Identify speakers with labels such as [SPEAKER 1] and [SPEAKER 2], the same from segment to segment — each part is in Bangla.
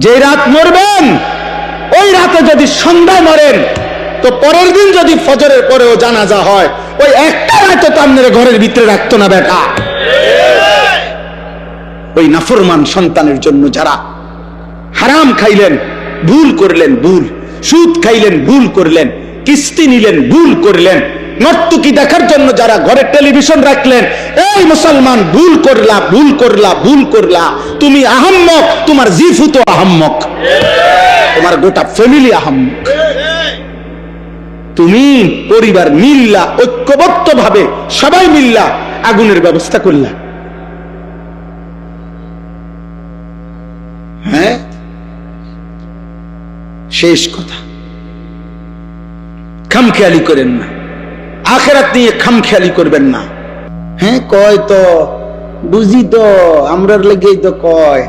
[SPEAKER 1] যে রাত মরবেন ওই রাতে যদি সন্ধ্যায় মরেন তো পরের দিন যদি ফজরের পরেও জানাজা হয় ওই একটা রাত তো আপনার ঘরের ভিতরে রাখতো না বেটা। ওই নাফরমান সন্তানের জন্য যারা হারাম খাইলেন, ভুল করলেন, ভুল সুদ খাইলেন, ভুল করলেন, কিস্তি নিলেন, ভুল করলেন, নর্তকী দেখার জন্য যারা ঘরে টেলিভিশন রাখলেন, এই মুসলমান ভুল করলা, ভুল করলা, ভুল করলা। তুমি আহাম্মক, তোমার জিফু তো আহাম্মক, তোমার গোটা ফ্যামিলি আহাম্মক। তুমি পরিবার মিল্লা, ঐক্যবদ্ধ ভাবে সবাই মিল্লা আগুনের ব্যবস্থা করলা। হ্যাঁ, শেষ কথা, খামখেয়ালি করেন না, আখেরাত নিয়ে খামখেয়ালি করবেন না। হ্যাঁ কয় তো বুঝি তো আমরার লেগেই তো কয়,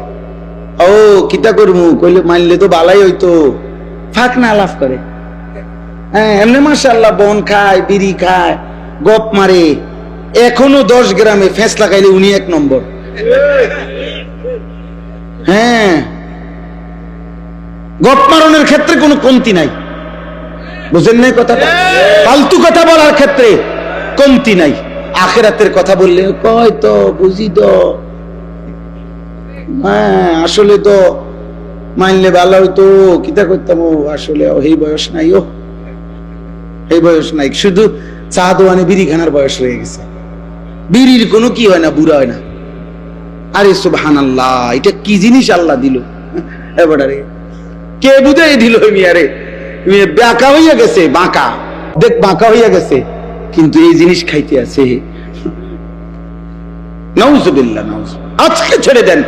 [SPEAKER 1] ও কিতা করবো কইলে মানলে তো বালাই হইতো, ফাঁক না লাভ করে। হ্যাঁ এমনি মাশাআল্লাহ বন খায়, বিড়ি খায়, গপ মারে, এখনো 10 গ্রামে ফেসলা খাইলে উনি 1 নম্বর। হ্যাঁ গপ মারণের ক্ষেত্রে কোনো কমতি নাই, বুঝেন নাই কথাটা? ফালতু কথা বলার ক্ষেত্রে কমতি নাই। আখিরাতের কথা বললে কয় তো বুঝি তো, হ্যাঁ আসলে তো মানলে ভালো হইতো, কিতা করতাম, আসলে এই বয়স নাই, ও এই বয়স নাই, শুধু চা দোয়ানে বিড়ি খানার বয়স হয়ে গেছে। বিড়ির কোনো কি হয় না, বুড়া হয় না। আরে সুবহানাল্লাহ, এটা কি জিনিস আল্লাহ দিল এবারে, কে বুঝাই দিল? মিয়ারে বাঁকা হইয়া গেছে, বাঁকা দেখ, বাঁকা হইয়া গেছে, কিন্তু এই জিনিস খাইতে আছে। নাউজুবিল্লাহ, আজকে ছেড়ে দেন।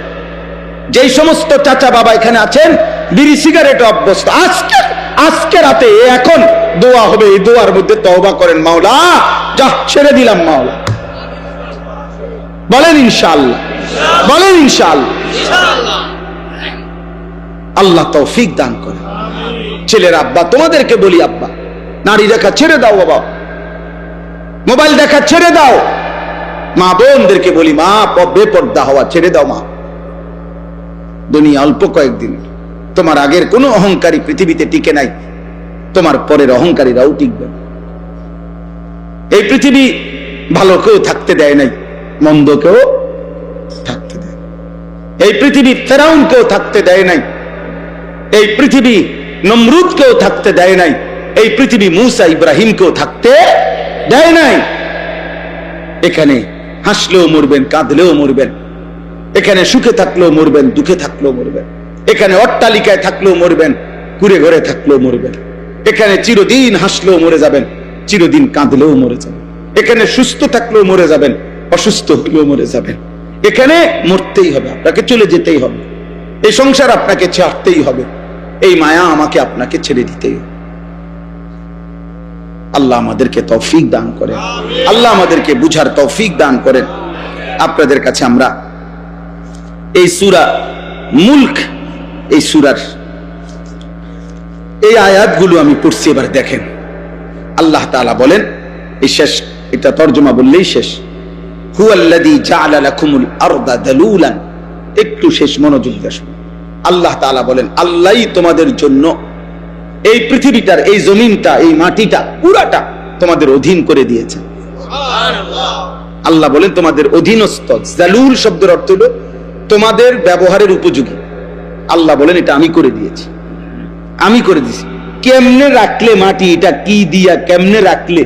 [SPEAKER 1] যেই সমস্ত চাচা বাবা এখানে আছেন বিড়ি সিগারেট অভ্যস্ত, আজকে রাতে এখন দোয়া হবে, এই দোয়ার মধ্যে তওবা করেন, মাওলা যা ছেড়ে দিলাম মাওলা। বলেন ইনশাআল্লাহ, বলেন ইনশাআল্লাহ। আল্লাহ তৌফিক দান করে। ছেলের আব্বা, তোমাদেরকে বলি আব্বা, নারী দেখা ছেড়ে দাও বাবা, মোবাইল দেখা ছেড়ে দাও। মা বোনদেরকে বলি, মা বেপর্দা হওয়া ছেড়ে দাও। মা দুনিয়া অল্প কয়েকদিন, তোমার আগের কোনো অহংকারী পৃথিবীতে টিকে নাই, তোমার পরের অহংকারীরাও টিকবে। এই পৃথিবী ভালো কেউ থাকতে দেয় নাই, মন্দ কেউ থাকতে দেয়। এই পৃথিবী ফেরাউন কেউ থাকতে দেয় নাই, এই পৃথিবী নমরুদ কেউ থাকতে দেয় নাই, এই পৃথিবী মুসা ইব্রাহিম কেউ থাকতে দেয় নাই। এখানে হাসলেও মরবেন, কাঁদলেও মরবেন, এখানে সুখে থাকলেও মরবেন, দুঃখে থাকলেও মরবেন, এখানে অট্টালিকায় থাকলেও মরবেন, কুড়ে ঘরে থাকলেও মরবেন, এখানে চিরদিন হাসলেও মরে যাবেন, চিরদিন কাঁদলেও মরে যাবেন, এখানে সুস্থ থাকলেও মরে যাবেন, অসুস্থ হলেও মরে যাবেন। এখানে মরতেই হবে, আপনাকে চলে যেতেই হবে, এই সংসার আপনাকে ছাড়তেই হবে, এই মায়া আমাকে আপনাকে ছেড়ে দিতেই হবে। আল্লাহ আমাদেরকে তৌফিক দান করেন, আল্লাহ আমাদেরকে বুঝার তৌফিক দান করেন। আপনাদের কাছে আমরা এই সূরা মুলক, এই সূরার এই আয়াতগুলো আমি পড়ছি, এবার দেখেন। আল্লাহ তাআলা বলেন, এই শেষ, এটা তরজমা বললেই শেষ, হুয়াল্লাযী জাআলা লাকুমুল আরদা দালুলান। একটু শেষ মনোযোগ দিয়ে শুনুন। আল্লাহ তাআলা বলেন, আল্লাহই তোমাদের জন্য এই পৃথিবীটার, এই জমিনটা, এই মাটিটা পুরাটা তোমাদের অধীন করে দিয়েছেন। আল্লাহ বলেন তোমাদের অধীনস্থ। জালুল শব্দের অর্থ হলো তোমাদের ব্যবহারের উপযোগী। আল্লাহ বলেন এটা আমি করে দিয়েছি, আমি করে দিয়েছি। কেমনে রাখলে মাটি, এটা কি দিয়া কেমনে রাখলে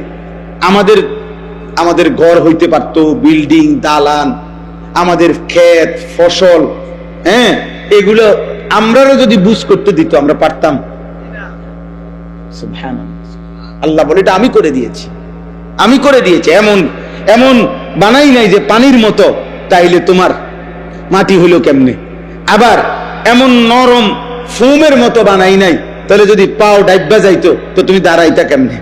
[SPEAKER 1] আমাদের ঘর হইতে পারতো, বিল্ডিং, দালান, আমাদের ক্ষেত, ফসল, হ্যাঁ এগুলো আমরাও যদি বুঝ করতে দিত আমরা পারতাম? আল্লাহ বলে এটা আমি করে দিয়েছি, আমি করে দিয়েছি। এমন বানাই নাই যে পানির মতো, তাইলে তোমার মাটি হইলো কেমনে? আবার এমন নরম ফোমের মতো বানাই নাই, তাহলে যদি পাও ডাইবা যাইতো তো তুমি দাঁড়াইতা কেমনে?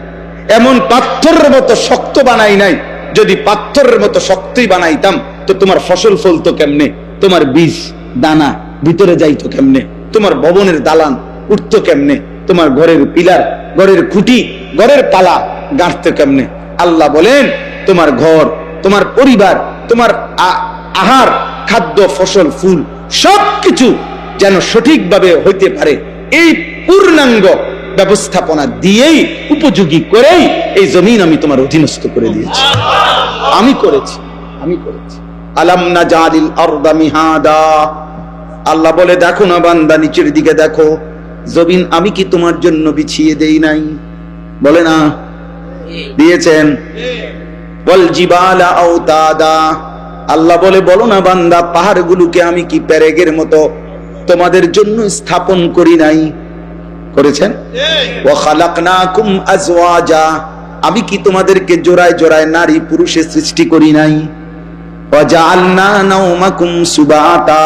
[SPEAKER 1] এমন পাথরের মতো শক্ত বানাই নাই, যদি পাথরের মতো শক্তই বানাইতাম তো তোমার ফসল ফলতো কেমনে? তোমার বীজ দানা ভিতরে যাইতো কেমনে? তোমার ভবনের দালান উঠতো কেমনে? তোমার ঘরের পিলার, ঘরের খুঁটি, ঘরের পালা গাঁথতো কেমনে? আল্লাহ বলেন তোমার ঘর, তোমার পরিবার, তোমার আহার, খাদ্য, ফসল, ফুল সবকিছু যেন সঠিকভাবে হইতে পারে, এই পূর্ণাঙ্গ ব্যবস্থাপনা দিয়েই, উপযোগী করেই এই জমিন আমি তোমার অধীনস্থ করে দিয়েছি। আমি করেছি। আলাম নাজালিল আরদা মিহাদা, আল্লাহ বলে দেখো না বান্দা, নিচের দিকে দেখো, জমিন আমি কি তোমার জন্য বিছিয়ে দেই নাই? বলে না দিয়েছেন? ওয়াল জিবালা আওতাদা, আল্লাহ বলে বলো না বান্দা, পাহাড়গুলোকে আমি কি পেরেকের মতো তোমাদের জন্য স্থাপন করি নাই? করেছেন। ওয়া খালাকনাকুম আজওয়াজা, আমি কি তোমাদেরকে জোড়ায় জোড়ায় নারী পুরুষে সৃষ্টি করি নাই? ওয়া জাআলনা নাওমাকুম সুবাতা,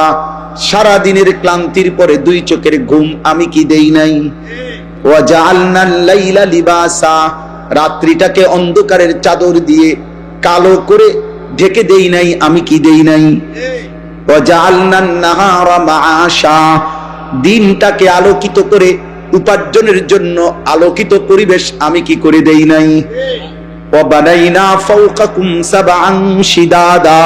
[SPEAKER 1] সারা দিনের ক্লান্তির পরে দুই চোখের ঘুম আমি কি দেই নাই? ওয়া জাআলনাল লাইলা লিবাসা, রাত্রিটাকে অন্ধকারের চাদর দিয়ে কালো করে ঢেকে দেই নাই আমি কি দেই নাই? ওয়া জাআলনান নাহারা মাআশা, দিনটাকে আলোকিত করে উপার্জনের জন্য আলোকিত পরিবেশ আমি কি করে দেই নাই? ওয়া বানাইনা ফাওকাকুম সাবআন শিদাদা,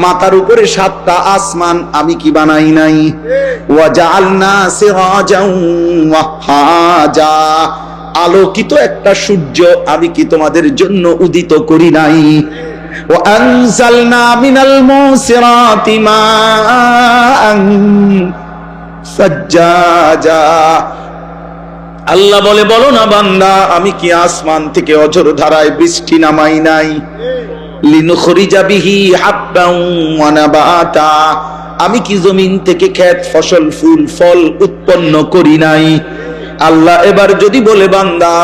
[SPEAKER 1] মাথার উপরে 7টা আসমান আমি কি বানাই নাই? ওয়া জাআলনা সিরাজাও ওয়াহাজা, আলোকিত একটা সূর্য আমি কি তোমাদের জন্য উদিত করি নাই? ওয়া আনজালনা মিনাল মুসিরাতি মাআন সাজ্জাজা, আল্লাহ বলে বলো না বান্দা, আমি কি আসমান থেকে অঝোর ধারায় বৃষ্টি নামাই নাই? লিনুখরিজা বিহি হাব্বান ওয়া নাবাতা, আমি কি জমিন থেকে ক্ষেত ফসল ফুল ফল উৎপন্ন করি নাই? আল্লাহ এবার যদি বলে বান্দা,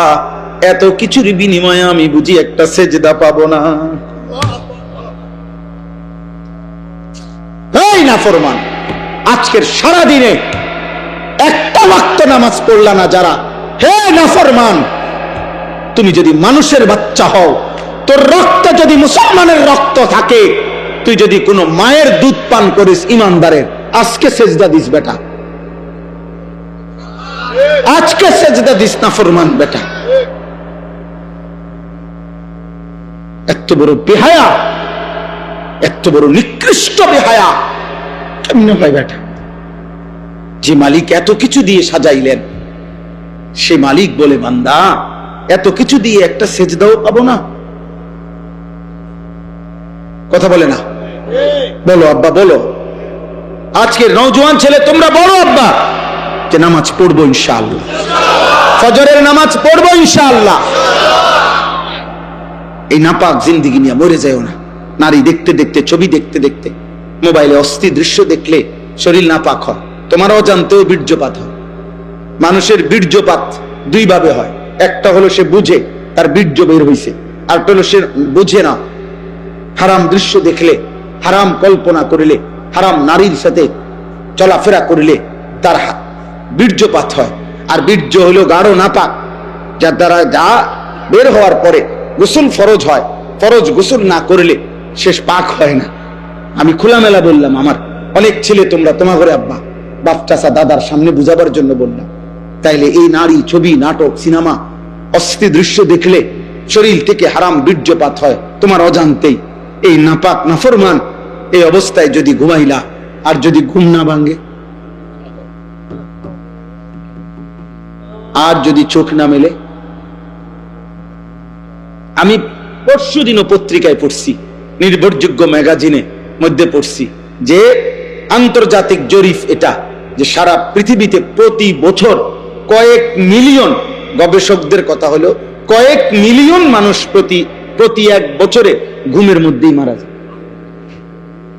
[SPEAKER 1] এত কিছুর বিনিময়ে আমি বুঝি একটা সেজদা পাবো না? এই নাফরমান, আজকের সারা দিনে একটা ওয়াক্ত নামাজ পড়লা না যারা, হে নাফরমান, তুমি যদি মানুষের বাচ্চা হও, তোর রক্ত যদি মুসলমানের রক্ত থাকে, তুই যদি কোনো মায়ের দুধ পান করিস ইমানদারের, আজকে সেজদা দিস বেটা, আজকে সেজদা দিস নাফরমান বেটা। এত বড় বেহায়া, এত বড় নিকৃষ্ট বেহায়া কেমনে হয় বেটা? যে মালিক এত কিছু দিয়ে সাজাইলেন, সে মালিক বলে বান্দা, এত কিছু দিয়ে একটা সেজদাও পাবো না? কথা বলে না? বলো আব্বা, বলো। আজকের নওজোয়ান ছেলে তোমরা বলো আব্বা, যে নামাজ পড়বো ইনশাআল্লাহ, ফজরের নামাজ পড়বো ইনশাআল্লাহ। এই নাপাক জিন্দেগি নিয়ে মরে যাও না। নারী দেখতে দেখতে, ছবি দেখতে দেখতে, মোবাইলে অস্থির দৃশ্য দেখলে শরীর নাপাক হয়, তোমার অজান্তেও বীর্যপাত হয়। মানুষের বীর্যপাত দুই ভাবে হয়, একটা হলো সে বুঝে তার বীর্য বের হইছে, আর একটা হলো সে বুঝে না। হারাম দৃশ্য দেখলে, হারাম কল্পনা করিলে, হারাম নারীর সাথে চলাফেরা করিলে তার বীর্যপাত হয়। আর বীর্য হলো গাঢ় নাপাক, যার দ্বারা যা বের হওয়ার পরে গোসল ফরজ হয়, ফরজ গোসল না করলে শেষ পাক হয় না। আমি খোলামেলা বললাম, আমার অনেক ছেলে তোমরা তোমার ঘরে আব্বা, বাপ, চাচা, দাদার সামনে বুঝাবার জন্য বললাম। তাইলে এই নারী, ছবি, নাটক, সিনেমা, অস্থির দৃশ্য দেখলে শরীর থেকে হারাম বীর্যপাত হয় তোমার অজান্তেই। এই নাপাক নাফরমান এই অবস্থায় যদি ঘুমাইলা, আর যদি ঘুম না ভাঙে, আর যদি চোখ না মেলে। আমি পরশুদিনও পত্রিকায় পড়ছি, নির্ভরযোগ্য ম্যাগাজিনে মধ্যে পড়ছি, যে আন্তর্জাতিক জরিপ এটা, যে সারা পৃথিবীতে প্রতি বছর কয়েক মিলিয়ন, গবেষকদের কথা হলো কয়েক মিলিয়ন মানুষ প্রতি এক বছরে ঘুমের মধ্যেই মারা যায়।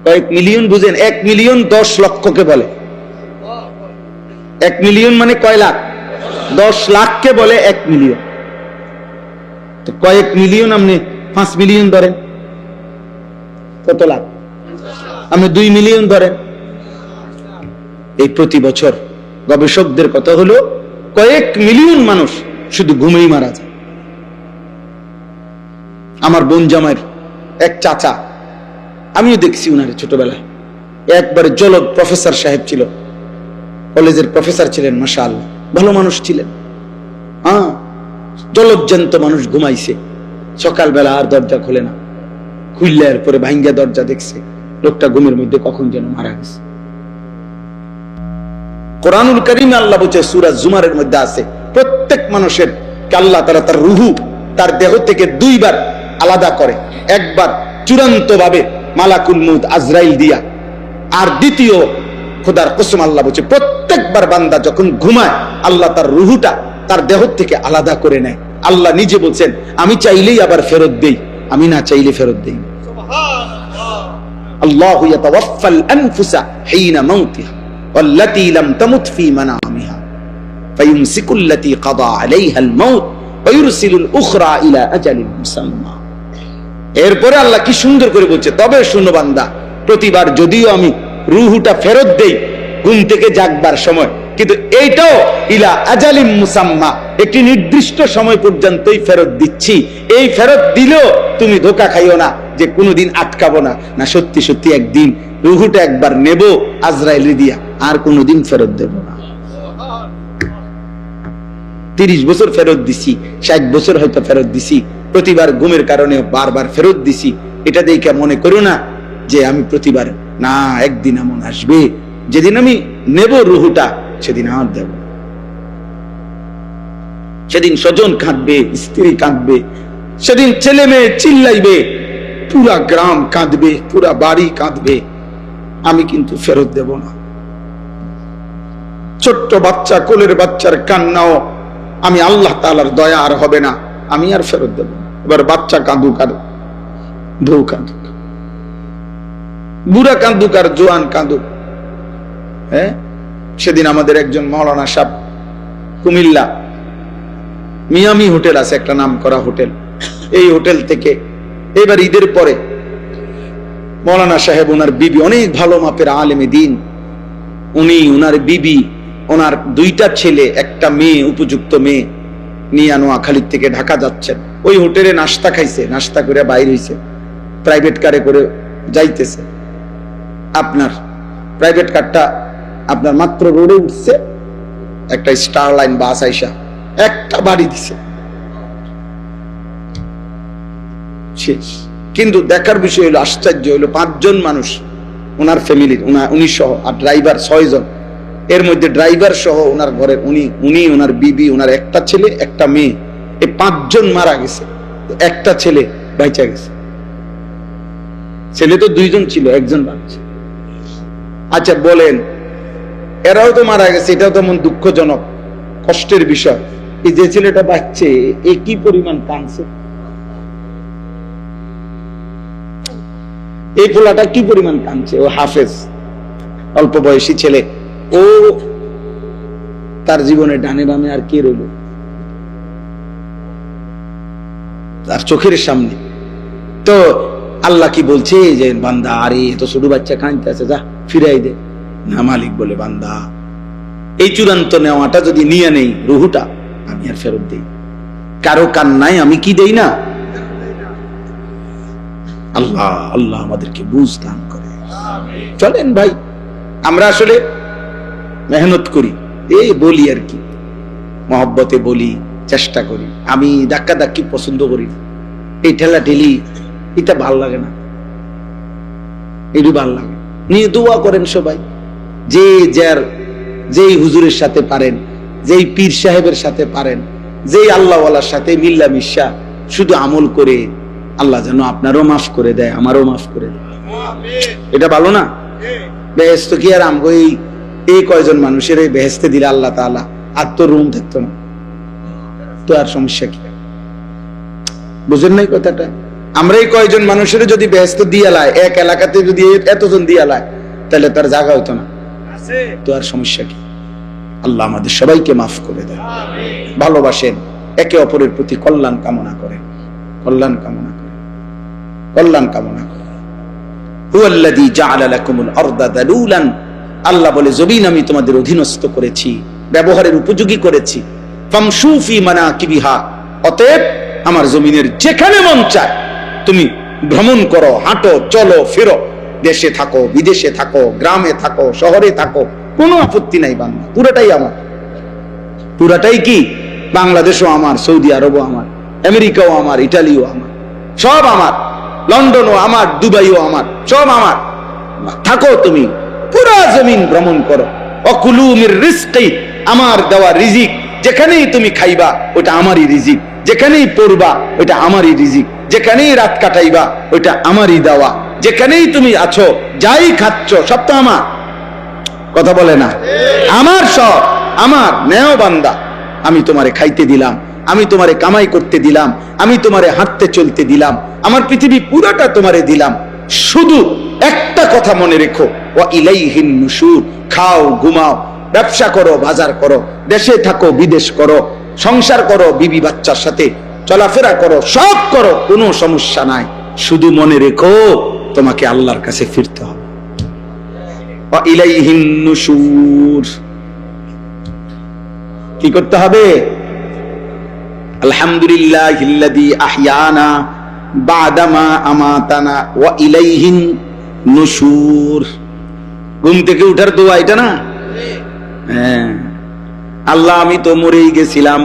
[SPEAKER 1] কয়েক মিলিয়ন বুঝেন? 1 মিলিয়ন 10 লক্ষকে বলে। 1 মিলিয়ন মানে কয় লাখ? 10 লাখকে বলে 1 মিলিয়ন। তো কয়েক মিলিয়ন, আপনি 5 মিলিয়ন ধরেন, কত লাখ? আপনি 2 মিলিয়ন ধরেন। এই প্রতি বছর গবেষকদের কথা হলো কয়েক মিলিয়ন মানুষ শুধু ঘুমেই মারা যায়। আমার বোন জামাইয়ের এক চাচা, আমিও দেখছি উনারে ছোটবেলায়, একবারে জলদ প্রফেসর সাহেব ছিল, কলেজের প্রফেসর ছিলেন, মাশাআল্লাহ ভালো মানুষ ছিলেন। জলজ্জান্ত মানুষ ঘুমাইছে, সকালবেলা আর দরজা খোলে না, খুললে এরপরে ভাঙ্গা দরজা দেখছে, লোকটা ঘুমের মধ্যে কখন যেন মারা গেছে। কোরআনুল কারীমে আল্লাহ বলছে, সূরা জুমারের মধ্যে আছে, প্রত্যেক মানুষের আল্লাহ তাআলা তার রূহ তার দেহ থেকে দুইবার আলাদা করে। একবার চূড়ান্ত ভাবে মালাকুল মউত আজরাইল দিয়া, আর দ্বিতীয় খোদার কসম আল্লাহ বলছে প্রত্যেকবার বান্দা যখন ঘুমায় আল্লাহ তার রূহটা তার দেহ থেকে আলাদা করে নেয়। আল্লাহ নিজে বলছেন, আমি চাইলেই আবার ফেরত দেই, আমি না চাইলে ফেরত দেই। আল্লাহু ইয়াতাওয়াফাল আনফুসা হিনা মাউতিহা ওয়াল্লাতী লাম তামুত ফী মানামিহা ফায়ুমসিকুল্লাতী কাদা আলাইহাল মাউত ওয়া ইউরসিলুল উখরা ইলা আজালিন মুসাম্মা। এরপরে আল্লাহ কি সুন্দর করে বলছে, তবে শুনো বান্দা, প্রতিবার যদিও আমি রূহটা ফেরত দেই ঘুম থেকে জাগবার সময়, কিন্তু এইটাও ইলা আজালিম মুসাম্মা, একটি নির্দিষ্ট সময় পর্যন্তই ফেরত দিচ্ছি। এই ফেরত দিলেও তুমি ধোঁকা খাইও না যে কোনোদিন আটকাবো না, না সত্যি সত্যি একদিন রূহটা একবার নেব আজরাইল দিয়া, আর কোনোদিন ফেরত দেব না। 30 বছর ফেরত দিছি, 60 বছর হয়তো ফেরত দিছি, প্রতিবার ঘুমের কারণে বারবার ফেরত দিছি। এটা দেখে মনে করো না যে আমি প্রতিবার, না, একদিন এমন আসবে যেদিন আমি নেব রূহটা, সেদিন আর দেব। সেদিন স্বজন কাঁদবে, স্ত্রী কাঁদবে, সেদিন ছেলে মেয়ে চিল্লাইবে, পুরা গ্রাম কাঁদবে, পুরা বাড়ি কাঁদবে, আমি কিন্তু ফেরত দেব না। ছোট্ট বাচ্চা, কোলের বাচ্চার কান্নাও আমি আল্লাহ তাআলার দয়া আর হবে না, আমি আর ফেরত দেব না। এবার বাচ্চা কাঁদুক আর বউ কাঁদুক, বুড়া কাঁদুক আর জোয়ান কাঁদুক। হ্যাঁ, সেদিন আমাদের একজন মাওলানা সাহেব, কুমিল্লা মিয়ামি হোটেল আছে, একটা নাম করা হোটেল, এই হোটেল থেকে এবার ঈদের পরে মাওলানা সাহেব, ওনার বিবি অনেক ভালো মাপের আলেমে দিন, উনি ওনার বিবি, ওনার 2টা ছেলে, একটা মেয়ে, উপযুক্ত মেয়ে নিয়ে নোয়াখালী থেকে ঢাকা যাচ্ছেন। ওই হোটেলে নাস্তা খাইছে, নাস্তা করে বাইর হইছে, প্রাইভেট কারে করে যাইতেছে। আপনার প্রাইভেট কারটা আপনার মাত্র রোডে উঠছে, একটা স্টার লাইন বাস আইসা একটা বাড়ি দিছে, শেষ। কিন্তু দেখার বিষয় হলো, আশ্চর্য হলো, 5 জন মানুষ ওনার ফ্যামিলির, উনি সহ, আর ড্রাইভার 6 জন। এর মধ্যে ড্রাইভার সহ ওনার ঘরের উনি, ওনার বিবি, ওনার একটা ছেলে, একটা মেয়ে, এই 5 জন মারা গেছে, একটা ছেলে বাইচা গেছে। ছেলে তো 2 জন ছিল, 1 জন বাঁচছে। আচ্ছা বলেন, এরাও তো মারা গেছে, এটাও তো এমন দুঃখজনক কষ্টের বিষয়। এই যে ছেলেটা বাঁচছে, এ কি পরিমাণ কাঁদছে, এই পোলাটা কি পরিমাণ কাঁদছে। ও হাফেজ, অল্প বয়সী ছেলে, ও তার জীবনে ডানে বামে আর কে রইল, তার চোখের সামনে। তো আল্লাহ কি বলছে যে, বান্দা, আরে এত ছোট বাচ্চা কাঁদতে আছে, যা ফিরাই দে। না, মালিক বলে, বান্দা, এই চূড়ান্ত নেওয়াটা যদি নিয়ে নেই রুহুটা, আমি আর ফেরত দেই। কারো কান্নায় আমি কি দেই না। আল্লাহ আল্লাহ আমাদেরকে বুঝ দান করে। চলেন ভাই, আমরা আসলে মেহনত করি, এই বলি আর কি, মহব্বতে বলি, চেষ্টা করি। আমি ধাক্কা ধাক্কি পছন্দ করি না, এই ঠেলা ঠেলি এটা ভাল লাগে না, এটি ভাল লাগে। নিয়ে দোয়া করেন সবাই, যে যার, যেই হুজুরের সাথে পারেন, যেই পীর সাহেবের সাথে পারেন, যেই আল্লাহওয়ালার সাথে মিল্লা মিশা শুধু আমল করে, আল্লাহ যেন আপনারও মাফ করে দেয়, আমারও মাফ করে দেয়। এটা ভালো না? বেহেশত কি আর আমগো এই কয়জন মানুষের এই বেহেশতে দিলে আল্লাহ তাআলা আর তো রুম থাকতো না, তো আর সমস্যা কি? বুঝেন নাই কথাটা? আমরা এই কয়জন মানুষের যদি বেহেশত দিয়া লাই, এক এলাকাতে যদি এতজন দিয়া লাই, তাহলে তার জায়গা হইতো না, তো আর সমস্যা কি? আল্লাহ আমাদের সবাইকে মাফ করে দেয়। ভালোবাসেন, একে অপরের প্রতি কল্যাণ কামনা করেন, কল্যাণ কামনা করেন, কল্যাণ কামনা করেন। হুয়াল্লাযী জাআলা লাকুমুল আরদা দালুলান, আল্লাহ বলে জমিন আমি তোমাদের অধীনস্থ করেছি, ব্যবহারের উপযোগী করেছি। ফামশু ফি মানাকিবিহা, অতএব আমার জমিনের যেখানে মন চায় তুমি ভ্রমণ করো, হাঁটো, চলো, ফিরো, দেশে থাকো, বিদেশে থাকো, গ্রামে থাকো, শহরে থাকো, কোনো আপত্তি নাই। বাংলা পুরাটাই আমার, পুরাটাই কি বাংলাদেশও আমার, সৌদি আরবও আমার, আমেরিকাও আমার, ইটালিও আমার, সব আমার, লন্ডনও আমার, দুবাইও আমার, সব আমার। থাকো তুমি, পুরা জমিন ভ্রমণ করো, ওয়াকুলু মির রিজকি, আমার দেওয়া রিজিক, যেখানেই তুমি খাইবা ওটা আমারই রিজিক, যেখানেই পড়বা ওটা আমারই রিজিক, যেখানেই রাত কাটাইবা ওটা আমারই দেওয়া, যেখানেই তুমি আছো যাই খাচ্ছ সব তো আমার। কথা বলে না? আমার সব আমার। নেও বান্দা, আমি তোমারে খাইতে দিলাম, আমি তোমারে কামাই করতে দিলাম, আমি তোমারে হাঁটতে চলতে দিলাম, আমার পৃথিবী পুরাটা তোমারে দিলাম। শুধু একটা কথা মনে রেখো, ওয়া ইলাইহিন নুশুর। খাও, ঘুমাও, ব্যবসা করো, বাজার করো, দেশে থাকো, বিদেশ করো, সংসার করো, বিবি বাচ্চার সাথে চলাফেরা করো, সব করো, কোনো সমস্যা নাই। শুধু মনে রেখো তোমাকে আল্লাহর কাছে ফিরতে হবে। ওয়া ইলাইহিন নুশুর। কি করতে হবে? আলহামদুলিল্লাহিল্লাযী আহইয়ানা বা'দামা আমাতানা ওয়া ইলাইহিন নুশুর। ঘুম থেকে উঠার দোয়া এটা না? হ্যাঁ, আল্লাহ আমি তো মরেই গেছিলাম,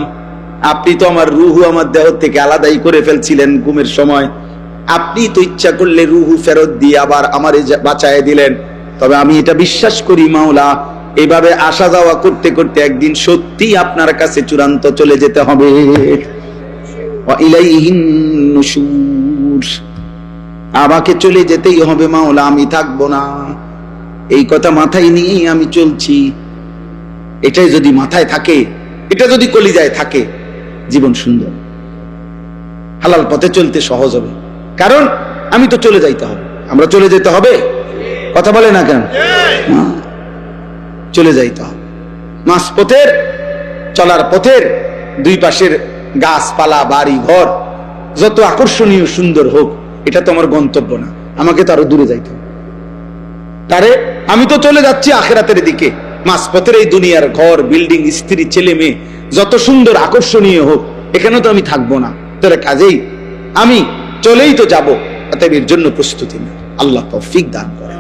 [SPEAKER 1] আপনি তো আমার রুহু আমার দেহ থেকে আলাদাই করে ফেলছিলেন ঘুমের সময়, আপনি তো ইচ্ছা করলে রুহু ফেরত দিয়ে আবার আমারে বাঁচায় দিলেন। তবে আমি এটা বিশ্বাস করি মাওলা, এভাবে আসা যাওয়া করতে করতে একদিন সত্যি আপনার কাছে চূড়ান্ত চলে যেতে হবে। ওয়া ইলাইহিন নুশুর। আমাকে চলে যেতেই হবে মাওলা, আমি থাকবো না। এই কথা মাথায় নিয়েই আমি চলছি। এটাই যদি মাথায় থাকে, এটা যদি কলিজায় থাকে, জীবন সুন্দর, হালাল পথে চলতে সহজ হবে। কারণ আমি তো চলে যাইতে হবে, আমরা চলে যেতে হবে। কথা বলে না কেন? চলে যাইতে হবে। মাস পথের, চলার পথের দুই পাশের গাছপালা, বাড়ি ঘর যত আকর্ষণীয় সুন্দর হোক, এটা তো আমার গন্তব্য না, আমাকে তো আরো দূরে যাইতে হবে। তারে আমি তো চলে যাচ্ছি আখিরাতের দিকে। মাস পথের এই দুনিয়ার ঘর, বিল্ডিং, স্ত্রী, ছেলে মেয়ে যত সুন্দর আকর্ষণীয় হোক, এখানে তো আমি থাকবো না। তাহলে কাজেই আমি চলেই তো যাব, অতএব এর জন্য প্রস্তুতি নেই। আল্লাহ তৌফিক দান করে।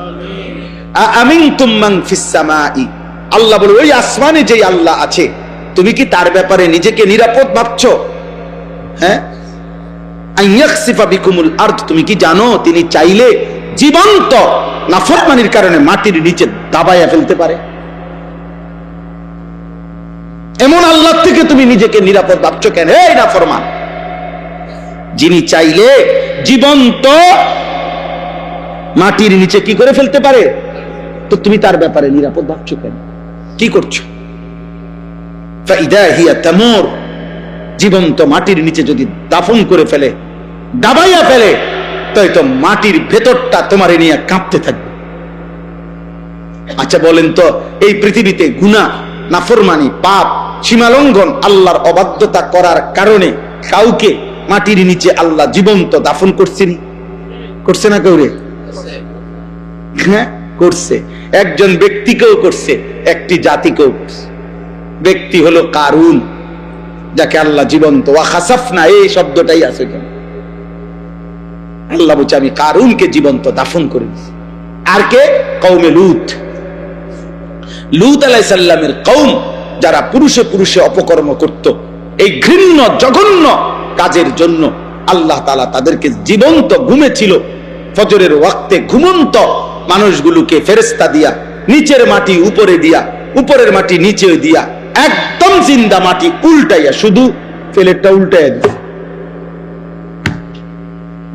[SPEAKER 1] আমিনতুম মান ফিস সামাই। আল্লাহ বলে, ওই আসমানে যে আল্লাহ আছে, তুমি কি তার ব্যাপারে নিজেকে নিরাপদ ভাবছো? হ্যাঁ, আইয়াখসিফা বিকুমুল আরদ। তুমি কি জানো তিনি চাইলে জীবন্ত নাফরমানির কারণে মাটির নিচে দাবাইয়া ফেলতে পারে? এমন আল্লাহ থেকে তুমি নিজেকে নিরাপদ ভাবছো কেন? এই নাফরমান, যিনি চাইলে জীবন্ত মাটির নিচে কি করে ফেলতে পারে, তো তুমি তার ব্যাপারে নিরাপদ ভাবছো কেন? কি করছো? ফাইদা হিয়া তামুর। জীবন্ত মাটির নিচে যদি দাফন করে ফেলে, দাবাইয়া ফেলে, তাই তো মাটির ভেতরটা তোমারে নিয়ে কাঁপতে থাকবে। আচ্ছা বলেন তো, এই পৃথিবীতে গুনাহ, নাফরমানি, পাপ, সীমালঙ্ঘন, আল্লাহর অবাধ্যতা করার কারণে কাউকে মাটির নিচে আল্লাহ জীবন্ত দাফন করছেনি? করছে না কেউ রে? হ্যাঁ করছে। একজন ব্যক্তিকেও করছে, একটি জাতিকেও করছে। ব্যক্তি হলো কারুন, যাকে আল্লাহ জীবন্ত, ওয়া খাসাফনা, এই শব্দটাই আছে কেন? আল্লাহ বলছে আমি কারুনকে জীবন্ত দাফন করে দিয়েছি। আর কে? কওমে লূত। লূত আলাইহিস সালামের কওম, যারা পুরুষে পুরুষে অপকর্ম করত, এই ঘৃণ্য জঘন্য কাজের জন্য আল্লাহ তাআলা তাদেরকে জীবন্ত ঘুমে ছিল, ফজরের ওয়াক্তে ঘুমন্ত মানুষগুলোকে ফেরেশতা দিয়া নিচের মাটি উপরে দিয়া, উপরের মাটি নিচে দিয়া, একদম জিন্দা মাটি উল্টাইয়া, শুধু ফেলেরটা উল্টাইয়া দিয়েছে।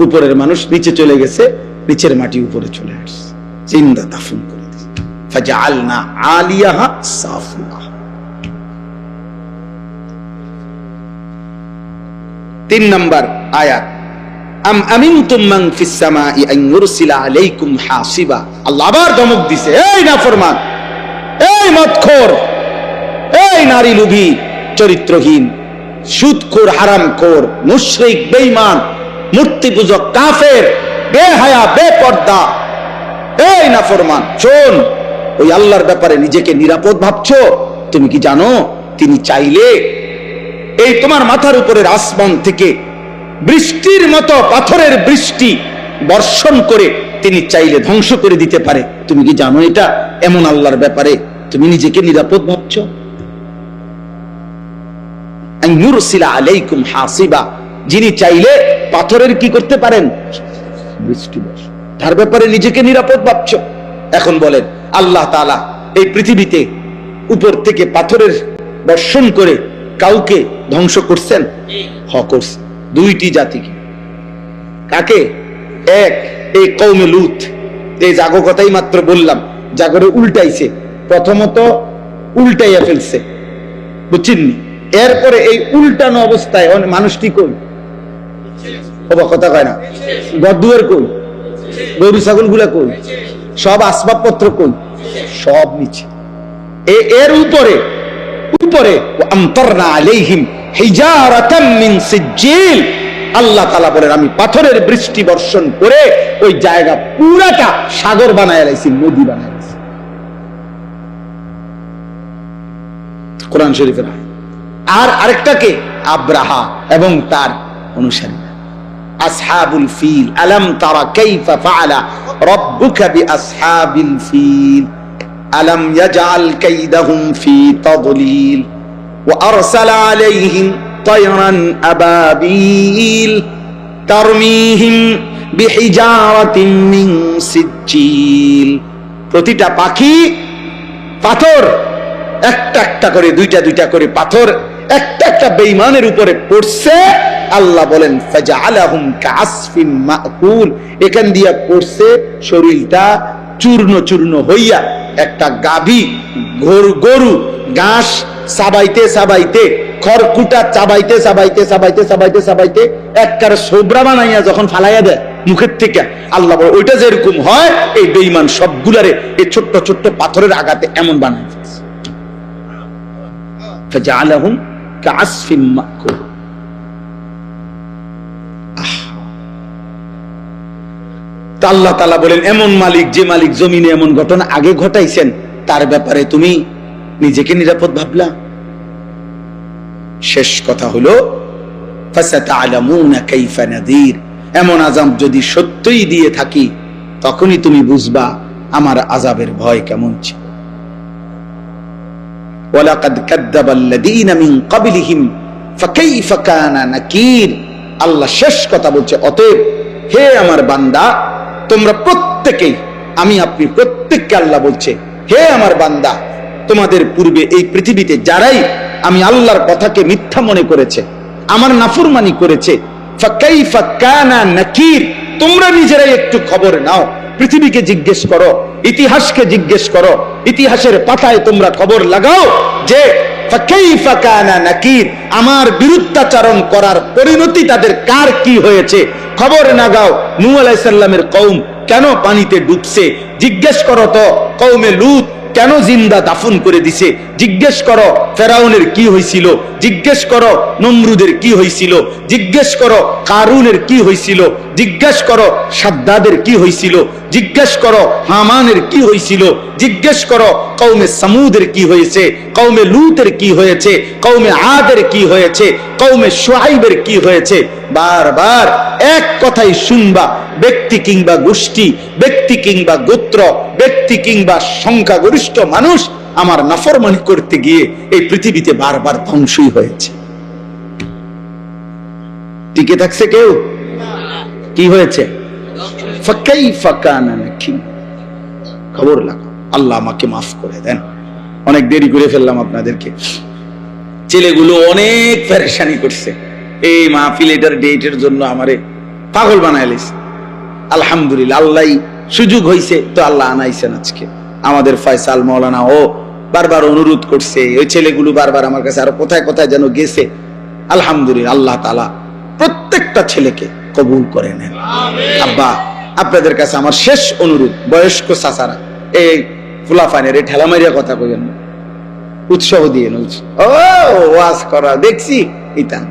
[SPEAKER 1] উপরের মানুষ নিচে চলে গেছে, নিচের মাটি উপরে চলে আসছে, জিন্দা দাফন করে দিয়েছে। ফাজআলনা আলিয়াহা সাফিলা। 3 নম্বর আয়াত, আম আমিনতুম মান ফিস সামাই আন ইউরসিলা আলাইকুম হাসিবা। আল্লাহ আবার ধমক দিছে, এই নাফরমান, এই মদখোর, এই নারী লোভী, চরিত্রহীন, সুদখোর, হারামখোর, মুশরিক, বেঈমান, মূর্তি পূজক, কাফের, বেহায়া, বেপর্দা, এই নাফরমান, শোন, ওই আল্লাহর ব্যাপারে নিজেকে নিরাপদ ভাবছো? তুমি কি জানো তিনি চাইলে এই তোমার মাথার উপরের আসমান থেকে বৃষ্টির মতো পাথরের বৃষ্টি বর্ষণ করে তিনি চাইলে ধ্বংস করে দিতে পারে? তুমি কি জানো এটা? এমন আল্লাহর ব্যাপারে তুমি নিজেকে নিরাপদ ভাবছো? আন ইউরসিলা আলাইকুম হাসিবা, যিনি চাইলে পাথরের কি করতে পারেন? বৃষ্টি বর্ষণ। তার ব্যাপারে নিজেকে নিরাপদ ভাবছো? এখন বলেন, আল্লাহ তাআলা এই পৃথিবীতে উপর থেকে পাথরের বর্ষণ করে কাউকে ধ্বংস করছেন? করছে দুইটি জাতিকে। কাকে? এক, এই কওমে লূত, এই জাগো কথাই মাত্র বললাম, জাগরে উল্টাইছে, প্রথমত উল্টাইয়া ফেলছে, বুঝছেন? এরপরে এই উল্টানো অবস্থায় মানুষটি কই? কথা কয় না, গদুয়ার কই? গরু ছাগল গুলা কই? সব আসবাবপত্র কই? সব নিচে। এর উপরে উপরে আমতারনা আলাইহিম হিজারাতাম মিন সিজ্জিল, আল্লাহ তাআলা বলেন আমি পাথরের বৃষ্টি বর্ষণ করে ওই জায়গা পুরাটা সাগর বানায় লাইছি, নদী বানায় লাইছি। কোরআন শরীফের। আর আরেকটাকে আব্রাহা এবং তার অনুসারী আসহাবুল ফিল, আলাম তারা কাইফা ফাআলা রাব্বুকা বিআসহাবিল ফিল আলাম ইয়াজআল কাইদাহুম ফি তাদলিল ওয়া আরসালা আলাইহিম তায়রান আবাবিল তারমিহিম বিহিজারাতিন মিন সিজ্জিল। প্রতিটা পাখি পাথর একটা একটা করে, দুইটা দুইটা করে পাথর একটা একটা বেঈমানের উপরে পড়ছে। আল্লাহ বলেন ফাজআলাহুম কাআসফিন মাকুল, এখান দিয়া পড়ছে শরীরটা চূর্ণ চূর্ণ হইয়া। একটা গাভী গরু ঘাস চাবাইতে চাবাইতে, খড়কুটা চাবাইতে চাবাইতে চাবাইতে চাবাইতে চাবাইতে একবার সোবরা বানাইয়া যখন ফালাইয়া দেয় মুখের থেকে, আল্লাহ বলে ওইটা যেরকম হয় এই বেঈমান সবগুলারে এই ছোট্ট ছোট্ট পাথরের আঘাতে এমন বানায় ফেলছে। ফাজআলাহুম কাআসফিন মাকুল। আল্লাহ তাআলা বলেন এমন মালিক, যে মালিক জমিনে এমন ঘটনা আগে ঘটাইছেন, তার ব্যাপারে তুমি নিজেকে নিরাপদ ভাবলা? শেষ কথা হলো ফাসাতা'লামুনা কাইফা নাযীর, এমন আযাব যদি সত্যই দিয়ে থাকি তখনই তুমি বুঝবা আমার আযাবের ভয় কেমন ছিল। ওয়ালাকাদ কাযযাবাল্লাযীনা মিন ক্বাবলিহিম ফাকাইফা কানা নাকির। আল্লাহ শেষ কথা বলছে, অতএব হে আমার বান্দা তোমরা প্রত্যেকেই, আমি আপনি প্রত্যেককে আল্লাহ বলছে, হে আমার বান্দা তোমাদের পূর্বে এই পৃথিবীতে যারাই আমি আল্লাহর কথাকে মিথ্যা মনে করেছে, আমার নাফরমানি করেছে, ফাকাইফা কানা নাকির, তোমরা নিজেরাই একটু খবর নাও, পৃথিবীকে জিজ্ঞেস করো, ইতিহাসকে জিজ্ঞেস করো, ইতিহাসের পাতায় তোমরা খবর লাগাও যে ফাকাইফা কানা নাকির, আমার বিরুদ্ধাচরণ করার পরিণতি তাদের কার কি হয়েছে। খবর লাগাও নূহ আলাইহিস সালামের কওম কেন পানিতে ডুবছে, জিজ্ঞেস করো তো কওমে লূত কেন জিন্দা দাফন করে দিছে, জিজ্ঞেস করো ফেরাউনের কি হয়েছিল, জিজ্ঞেস করো নমরুদের কি হয়েছিল, জিজ্ঞেস করো কারুনের কি হয়েছিল, জিজ্ঞেস করো সাদ্দাদের কি হয়েছিল, জিজ্ঞেস করো হামানের কি হয়েছিল, জিজ্ঞেস করো কওমে সামুদের কি হয়েছে, কওমে লূতের কি হয়েছে, কওমে আদের কি হয়েছে, কওমে শুআইবের কি হয়েছে। বারবার এক কথাই শুনবা, ব্যক্তি কিংবা গোষ্ঠী, ব্যক্তি কিংবা গোত্র, ব্যক্তি কিংবা সংখ্যাগরিষ্ঠ মানুষ আমার নাফরমানি করতে গিয়ে এই পৃথিবীতে বারবার ধ্বংসই হয়েছে। টিকে থাকছে কেউ? কি হয়েছে? ফাকাইফা কানা নাকির। খবর লাগো। আল্লাহ আমাকে মাফ করে দেন, অনেক দেরি করে ফেললাম আপনাদেরকে। ছেলেগুলো অনেক পেরেশানি করছে, এই মাহফিল এটার ডেটের জন্য আমারে পাগল বানায় লেছে। আলহামদুলিল্লাহ আল্লাহ সুযোগ হয়েছে তো আল্লাহ আনাইছেন আজকে। আমাদের ফয়সাল মাওলানা ও বারবার অনুরোধ করছে, ওই ছেলেগুলো বারবার আমার কাছে আরো কোথায় কোথায় যেন গেছে। আলহামদুলিল্লাহ আল্লাহ তাআলা প্রত্যেকটা ছেলেকে কবুল করে নেন। আব্বা আপনাদের কাছে আমার শেষ অনুরোধ, বয়স্ক চাচারা এই ফুলাফানের এই ঠেলা মারিয়া কথা কইেন না, উৎসাহ দিয়ে ও ওয়াজ করা দেখছি ইতান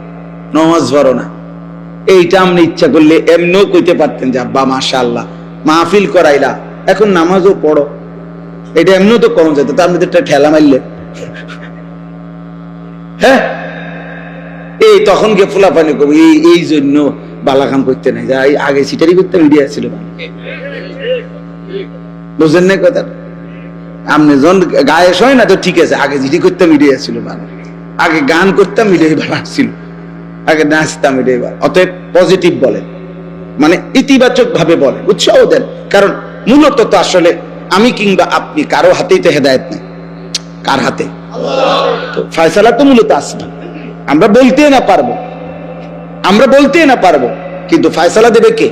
[SPEAKER 1] নামাজ পড়ো না, এইটা আপনি ইচ্ছা করলে এমনিও কইতে পারতেন যে আব্বা মাশাআল্লাহ মাহফিল করাইলা, এখন নামাজও পড়ো, এটা এমনিও তো কম যেত, আপনি তো ঠেলা মারলে। হ্যাঁ এই তখন গিয়ে ফুলাফানি করবো এই জন্য বালাকাম করতে নাই, যাই আগে সিটারি করতে মিডিয়া ছিল, বুঝলেন না কথা? আপনি যখন গায়েস হয় না তো ঠিক আছে, আগে জিডি করতাম মিডিয়া ছিল ভালো, আগে গান করতাম মিডিয়া ভালো ছিল, আগে নাচতাম মিডিয়া ভালো। অতএব পজিটিভ বলেন, মানে ইতিবাচক ভাবে বলেন, উৎসাহ দেন। কারণ মূলত তো আসলে আমি কিংবা আপনি কারো হাতেই তো হেদায়েত নেই, কার হাতে? তো ফয়সালা তো মূলত আসমান। আমরা বলতে না পারবো, কিন্তু ফয়সালা দেবে কে?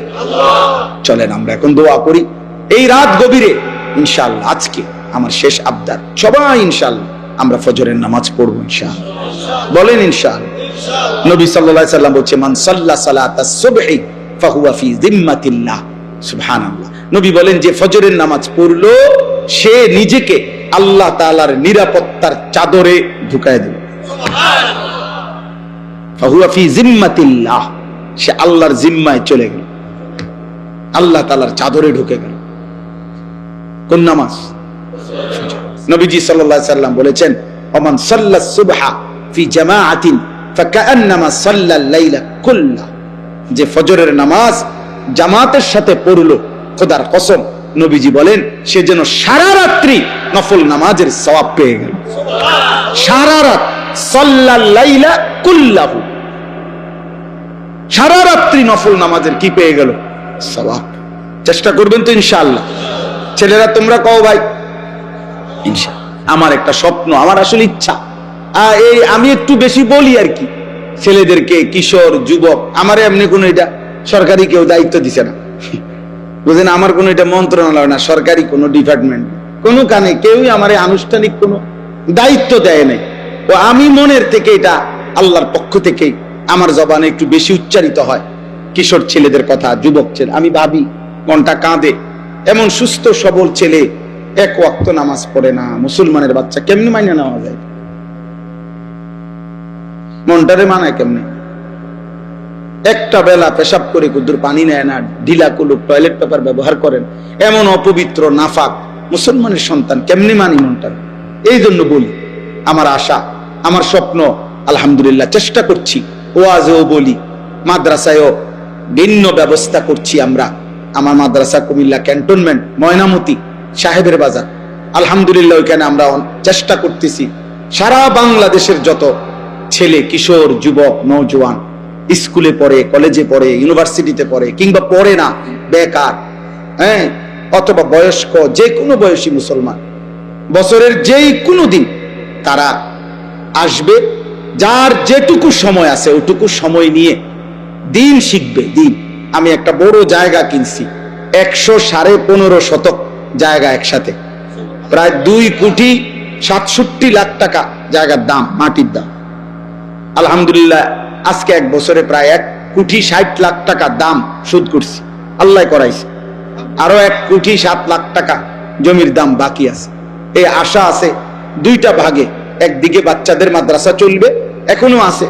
[SPEAKER 1] চলেন আমরা এখন দোয়া করি এই রাত গভীরে ইনশাআল্লাহ। আজকে আমার শেষ আবদার, সবাই ইনশাআল্লাহ আমরা ফজরের নামাজ পড়বো ইনশাআল্লাহ। বলেন ইনশাআল্লাহ। নবী সাল্লাল্লাহু আলাইহি সাল্লাম বলেছে, মান সাল্লা সালাতাস সুবহি ফাহুয়া ফি জিম্মাতিল্লাহ। সুবহানাল্লাহ। নবী বলেন, যে ফজরের নামাজ পড়লো সে নিজেকে আল্লাহ তাআলার নিরাপত্তার চাদরে ঢুকায় দেবে। সুবহানাল্লাহ। ফাহুয়া ফি জিম্মাতিল্লাহ, সে আল্লাহর জিম্মায় চলে গেল, আল্লাহ তাআলার চাদরে ঢুকে গেল। কোন নামাজ? নবীজি সাল্লাল্লাহু আলাইহি সাল্লাম বলেছেন, ওমান সাল্লাস সুবহা ফি জামাআতিন ফাকান্নামা সাল্লাল লাইলা কুল্লা। যে ফজরের নামাজ জামাতের সাথে পড়লো, খোদার কসম নবীজি বলেন সে যেন সারা রাত্রি নফল নামাজের সওয়াব পেয়ে গেল। সারা রাত সাল্লাল লাইলা কুল্লাহু, সারা রাত্রি নফল নামাজের কি পেয়ে গেল? সওয়াব। চেষ্টা করবেন তো ইনশাআল্লাহ। ছেলেরা তোমরা কও ভাই ইনশাআল্লাহ। আমার একটা স্বপ্ন, আমার আসলে ইচ্ছা, এই আমি একটু বেশি বলি আর কি, ছেলেদেরকে, কিশোর যুবক, আমার এমনি কোনো এটা সরকারি কেউ দায়িত্ব দিছে না, বুঝলেন, আমার কোনো এটা মন্ত্রণালয় না, সরকারি কোনো ডিপার্টমেন্ট, কোনো কানে কেউই আমার আনুষ্ঠানিক কোনো দায়িত্ব দেয় নাই। তো আমি মনের থেকে এটা আল্লাহর পক্ষ থেকে আমার জবানে একটু বেশি উচ্চারিত হয় কিশোর ছেলেদের কথা, যুবক ছেলে। আমি ভাবি মনটা কাঁদে, এমন সুস্থ সবল ছেলে এক ওয়াক্ত নামাজ পড়ে না, মুসলমানের বাচ্চা, কেমনে মাইনে নেওয়া যায়? মনটারে মানায় কেমনে? একটা বেলা পেশাব করে কুদ্দুর পানি নেয় না, ঢিলা কুলুক টয়লেট পেপার ব্যবহার করেন, এমন অপবিত্র নাফাক মুসলমানের সন্তান কেমনে মানি মনটা? এই জন্য বলি, আমার আশা, আমার স্বপ্ন, আলহামদুলিল্লাহ চেষ্টা করছি, ওয়াজেও বলি, মাদ্রাসায়ও ভিন্ন ব্যবস্থা করছি আমরা। আমার মাদ্রাসা কুমিল্লা ক্যান্টনমেন্ট, ময়নামতি, সাহেবের বাজার, আলহামদুলিল্লাহ ওইখানে আমরা চেষ্টা করতেছি সারা বাংলাদেশের যত ছেলে, কিশোর, যুবক, নওজোয়ান স্কুলে পড়ে, কলেজে পড়ে, ইউনিভার্সিটিতে পড়ে, কিংবা পড়ে না, বেকার, হ্যাঁ, অথবা বয়স্ক, যে কোনো বয়সী মুসলমান, বছরের যেই কোনো দিন তারা আসবে, যার যেটুকু সময় আছে ওটুকু সময় নিয়ে দিন শিখবে। দিন, আমি একটা বড় জায়গা কিনছি, 115.5 শতক জায়গা, একসাথে প্রায় 2,67,00,000 টাকা জায়গার দাম, মাটির দাম। আলহামদুলিল্লাহ আজকে 1 বছরে প্রায় 1,60,00,000 টাকা দাম শোধ করছি, আল্লাহ করাইছে। আরো 1,07,00,000 টাকা জমির দাম বাকি আছে। এই আশা আছে 2টা ভাগে, একদিকে বাচ্চাদের মাদ্রাসা চলবে, এখনো আছে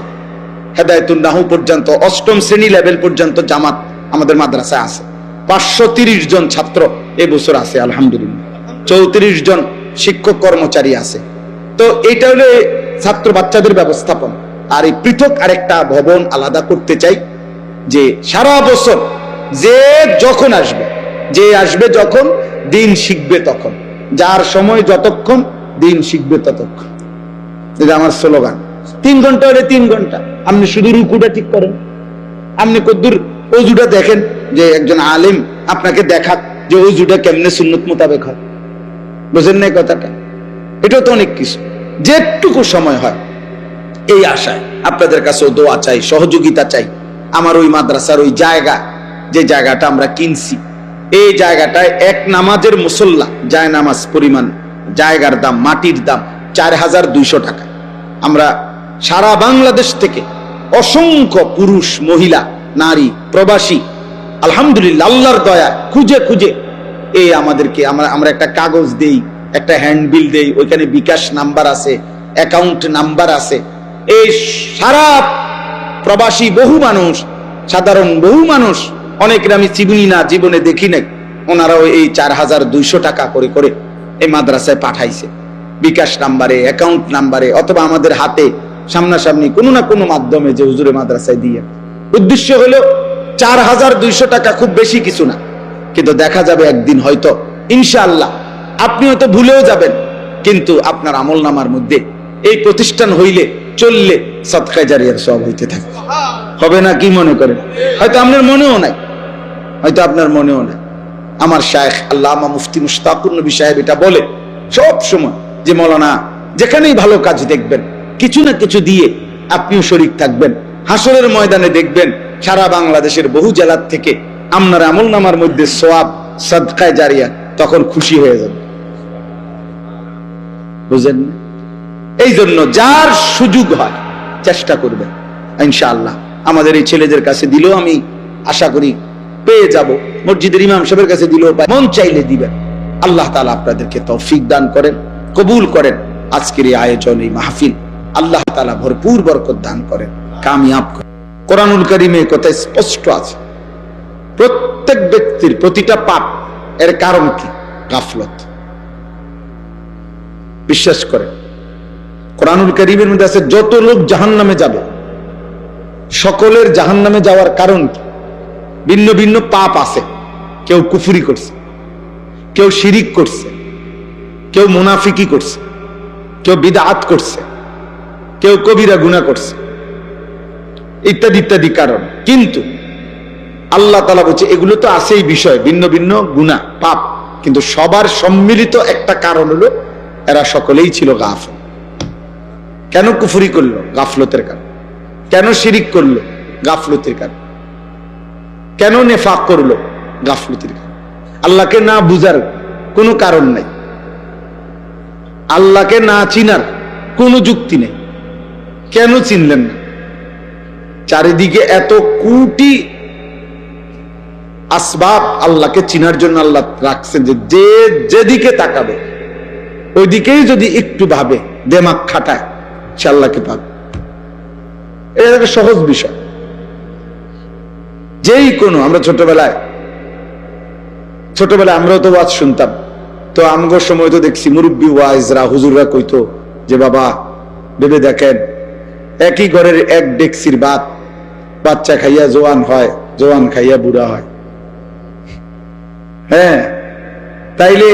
[SPEAKER 1] হেদায়েতুন নাহু পর্যন্ত, 8ম শ্রেণী লেভেল পর্যন্ত জামাত আমাদের মাদ্রাসা আছে। 530 জন ছাত্র এবছর আছে আলহামদুলিল্লাহ, 34 জন শিক্ষক কর্মচারী আছে। তো এটা হলো ছাত্র বাচ্চাদের ব্যবস্থাপনা। আর এই পৃথক আরেকটা ভবন আলাদা করতে চাই, যে সারা বছর যে যখন আসবে, যে আসবে যখন, দিন শিখবে তখন, যার সময় যতক্ষণ, দিন শিখবে ততক্ষণ। এটা আমার স্লোগান। 3 ঘন্টা হলে 3 ঘন্টা, আপনি শুধু রুকুটা ঠিক করেন, আপনি কদ্দুর ওযুটা দেখেন, যে একজন আলেম আপনাকে দেখাক যে ওযুটা কেমনে সুন্নত মোতাবেক হয়, বুঝেন না কথাটা? এটা তো অনেক কিছু, যেটুকু সময় হয়। এই আশায় আপনাদের কাছেও দোয়া চাই, সহযোগিতা চাই। আমার ওই মাদ্রাসার ওই জায়গা, যে জায়গাটা আমরা কিনছি, এই জায়গাটায় এক নামাজের মুসল্লা যায় নামাজ পরিমাণ জায়গার দাম, মাটির দাম 4,200 টাকা। আমরা সারা বাংলাদেশ থেকে অসংখ্য পুরুষ, মহিলা, নারী, প্রবাসী, আলহামদুলিল্লাহ আল্লাহর দয়া খুঁজে খুঁজে এই আমাদেরকে, আমরা একটা কাগজ দেই, একটা হ্যান্ডবিল দেই, ওইখানে বিকাশ নাম্বার আছে, অ্যাকাউন্ট নাম্বার আছে। এই সারা প্রবাসী বহু মানুষ, সাধারণ বহু মানুষ, অনেকের আমি চিনি না, জীবনে দেখি নাই, ওনারাও এই 4,200 টাকা করে করে এই মাদ্রাসায় পাঠাইছে, বিকাশ নাম্বারে, অ্যাকাউন্ট নাম্বারে, অথবা আমাদের হাতে সামনাসামনি কোনো না কোনো মাধ্যমে, যে হুজুরে মাদ্রাসায় দিয়ে। উদ্দেশ্য হলো 4,200 টাকা খুব বেশি কিছু না, কিন্তু দেখা যাবে একদিন হয়তো ইনশাআল্লাহ আপনি হয়তো ভুলেও যাবেন, কিন্তু আপনার আমলনামার মধ্যে এই প্রতিষ্ঠান হইলে, চললে সদকায়ে জারিয়ার সওয়াব হইতে থাকে। হবে না? কি মনে করেন? হয়তো আপনার মনেও নাই, হয়তো আপনার মনেও নাই। আমার শায়েখ আল্লামা মুফতি মুশতাকুর নবী সাহেব এটা বলে সব সময়, যে মৌলানা যেখানেই ভালো কাজ দেখবেন কিছু না কিছু দিয়ে আপনিও শরীক থাকবেন। হাসরের ময়দানে দেখবেন সারা বাংলাদেশের বহু জেলার থেকে আপনার আমলনামার মধ্যে সওয়াব সাদকায়ে জারিয়া, তখন খুশি হয়ে যাবে। বুঝেন? এই জন্য যার সুযোগ হয় চেষ্টা করবেন, ইনশাআল্লাহ। আমাদের এই ছেলেদের কাছে দিলেও আমি আশা করি পেয়ে যাব, মসজিদের ইমাম সাহেবের কাছে দিলেও মন চাইলে দিবেন। আল্লাহ তাআলা আপনাদেরকে তৌফিক দান করেন, কবুল করেন। আজকের এই আয়োজন, এই মাহফিল আল্লাহ তাআলা ভরপুর বরকত দান করেন, কামিয়াব করেন। কোরআনুল কারীমে কথা স্পষ্ট আছে, প্রত্যেক ব্যক্তির প্রতিটা পাপ এর কারণ কি? গাফলত। বিশ্বাস করেন, কোরআনুল কারীমের মধ্যে আছে যত লোক জাহান্নামে যাবে সকলের জাহান্নামে যাওয়ার কারণ কি? ভিন্ন ভিন্ন পাপ আছে। কেউ কুফরি করছে, কেউ শিরিক করছে, কেউ মুনাফিকি করছে, কেউ বিদআত করছে, কেউ কবিরা গুনাহ করছে, ইত্যাদি ইত্যাদি কারণ। কিন্তু আল্লাহ তাআলা বলছে এগুলো তো আছেই বিষয়, ভিন্ন ভিন্ন গুনাহ পাপ, কিন্তু সবার সম্মিলিত একটা কারণ হলো এরা সকলেই ছিল গাফিল। কেন কুফরি করলো? গাফলতের কারণ। কেন শিরিক করলো? গাফলতের কারণ। কেন নেফাক করলো? গাফলতের কারণ। আল্লাহকে না বুঝার কোনো কারণ নাই, আল্লাহকে না চিনার কোনো যুক্তি নেই। কেন চিনলেন না? চারিদিকে এত কোটি আসবাব আল্লাহকে চিনার জন্য আল্লাহ রাখছেন যে যেদিকে তাকাবে ওইদিকেই যদি একটু ভাবে, দেমাগ খাটায়, সে আল্লাহকে পাবে। এটা একটা সহজ বিষয়। যেই কোনো, আমরা ছোটবেলায় আমরাও তো ওয়াজ শুনতাম, তো আমগোর সময় তো দেখছি মুরব্বী ওয়াইজরা, হুজুররা কইতো যে বাবা ভেবে দেখেন, একই ঘরের এক ডেকসির ভাত, বাচ্চা খাইয়া জোয়ান হয়, জোয়ান খাইয়া বুড়া হয়। হ্যাঁ, তাইলে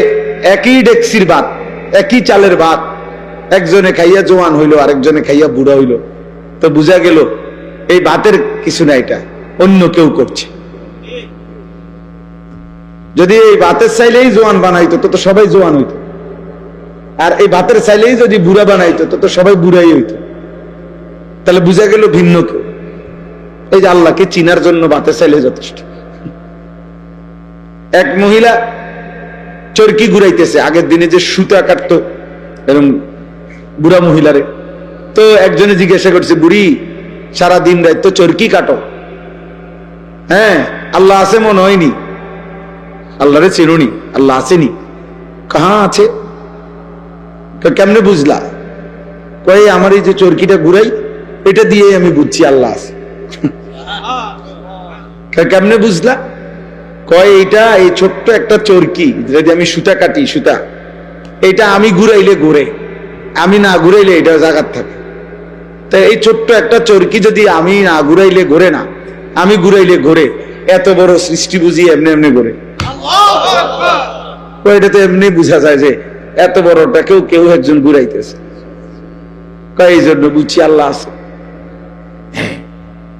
[SPEAKER 1] একই ডেকসির ভাত, একই চালের ভাত, একজনে খাইয়া জোয়ান হইলো, আরেকজনে খাইয়া বুড়া হইলো, তো বুঝা গেল এই ভাতের কিছু না, এটা অন্য কেউ করছে। যদি এই ভাতের চাইলেই জোয়ান বানাইতো তো সবাই জোয়ান হইতো, আর এই ভাতের চাইলেই যদি বুড়া বানাইতো তো সবাই বুড়াই হইতো। তাহলে বুঝা গেল ভিন্ন কেউ। এই যে আল্লাহকে চিনার জন্য ভাতের চাইলে যথেষ্ট। এক মহিলা চরকি ঘুরাইতেছে, আগের দিনে যে সুতা কাটতো এরকম বুড়া মহিলারে, তো একজনে জিজ্ঞাসা করছে, বুড়ি সারা দিন রাত তো চরকি কাটো, হ্যাঁ আল্লাহ আছে মনে হয়নি? আল্লাহরে চিনুনি? আল্লাহ আসেনি? কাহা আছে? কেমনে বুঝলা? কয়ে আমার এই যে চরকিটা ঘুরাই, এটা দিয়ে আমি বুঝছি আল্লাহ আছে। কেমনে বুঝলা? কয় এইটা, এই ছোট্ট একটা চরকি, যদি আমি সুতা কাটি, সুতা এটা আমি ঘুরাইলে ঘুরে, আমি না ঘুরাইলে এটা জায়গার থাকে। তা এই ছোট্ট একটা চরকি যদি আমি না ঘুরাইলে ঘুরে না, আমি ঘুরাইলে ঘুরে, এত বড় সৃষ্টি বুঝি এমনি এমনি ঘুরে। এটা তো এমনি বুঝা যায় যে এত বড়টাকেও কেউ একজন ঘুরাইতেছে, এই জন্য বুঝছি আল্লাহ আছে।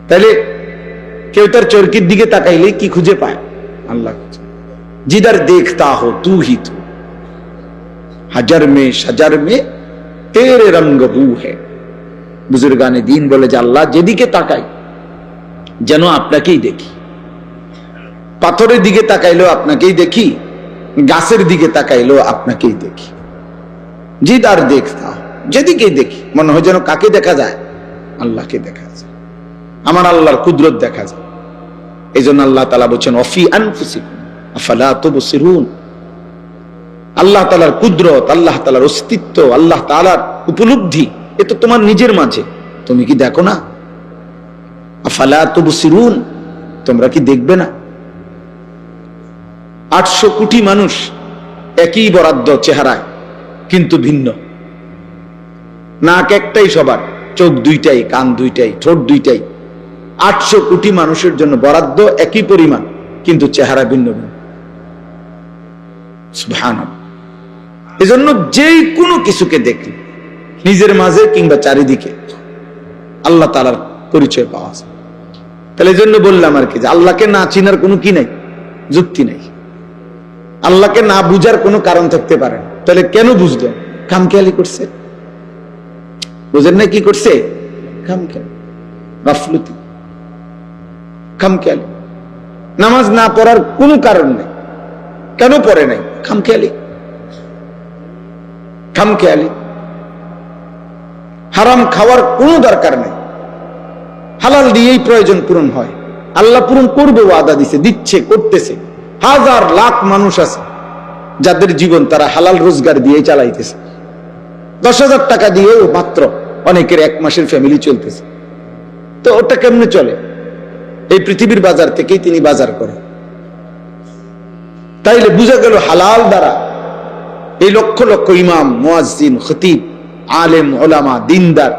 [SPEAKER 1] তাইলে কেউ তার চরকির দিকে তাকাইলে কি খুঁজে পায়? আল্লাহ। জিদার দেখতা হো তু হি তু, হাজার মে সাজার মে তেরে রঙ্গ বু হে। বুজুর্গানে দিন বলে যে আল্লাহ যেদিকে তাকাই যেন আপনাকেই দেখি। পাথরের দিকে তাকাইলেও আপনাকেই দেখি, গাছের দিকে তাকাইলেও আপনাকেই দেখি। জিদার দেখতা, যেদিকেই দেখি মনে হয় যেন কাকে দেখা যায়? আল্লাহকে দেখা যায়, আমার আল্লাহর কুদরত দেখা যায়। এই জন্য আল্লাহ তাআলা বলছেন অফি আনফুসিকুম আফালা তুবসিরুন। আল্লাহ তাআলার কুদরত, আল্লাহ তাআলার অস্তিত্ব, আল্লাহ তাআলার উপলব্ধি এ তো তোমার নিজের মাঝে, তুমি কি দেখো না? আফালা তুবসিরুন, তোমরা কি দেখবে না? 800 কোটি মানুষ একই বরাদ্দ চেহারায়, কিন্তু ভিন্ন। নাক একটাই সবার, চোখ দুইটাই, কান দুইটাই, ঠোঁট দুইটাই। 800 কোটি মানুষের জন্য বরাদ্দ একই পরিমাণ, কিন্তু চেহারা ভিন্ন ভিন্ন। সুবহানাল্লাহ। এজন্য যেই কোনো কিছুকে দেখলে নিজের মাঝে কিংবা চারিদিকে আল্লাহ তাআলার পরিচয় পাওয়া যায়। তাহলে এজন্য বললাম আর কি, যে আল্লাহকে না চিনার কোনো কি নাই, যুক্তি নাই। আল্লাহকে না বুঝার কোনো কারণ থাকতে পারে না। তাহলে কেন বুঝলো? খামখেয়ালি করছে, বুঝেন না কি করছে? খামখেয়ালি, গাফলতি, খামখেয়ালি। নামাজ না পড়ার কোনো কারণ নেই, কেন পড়ে নাই? খামখেয়ালি, খামখেয়ালি। হারাম খাওয়ার কোনো দরকার নেই, হালাল দিয়েই প্রয়োজন পূরণ হয়। আল্লাহ পূরণ করবে, ওয়াদা দিছে, দিচ্ছে, করতেছে। হাজার লাখ মানুষ আছে যাদের জীবন তারা হালাল রোজগার দিয়ে চালাইতেছে। 10,000 টাকা দিয়েও মাত্র অনেকের 1 মাসের ফ্যামিলি চলতেছে। তো ওটা কেমনে চলে? এই পৃথিবীর বাজার থেকেই তিনি বাজার করেন। তাইলে বুঝা গেল হালাল দ্বারা এই লক্ষ লক্ষ ইমাম, মুয়াজ্জিন, খতিব, আলেম, ওলামা, দিনদার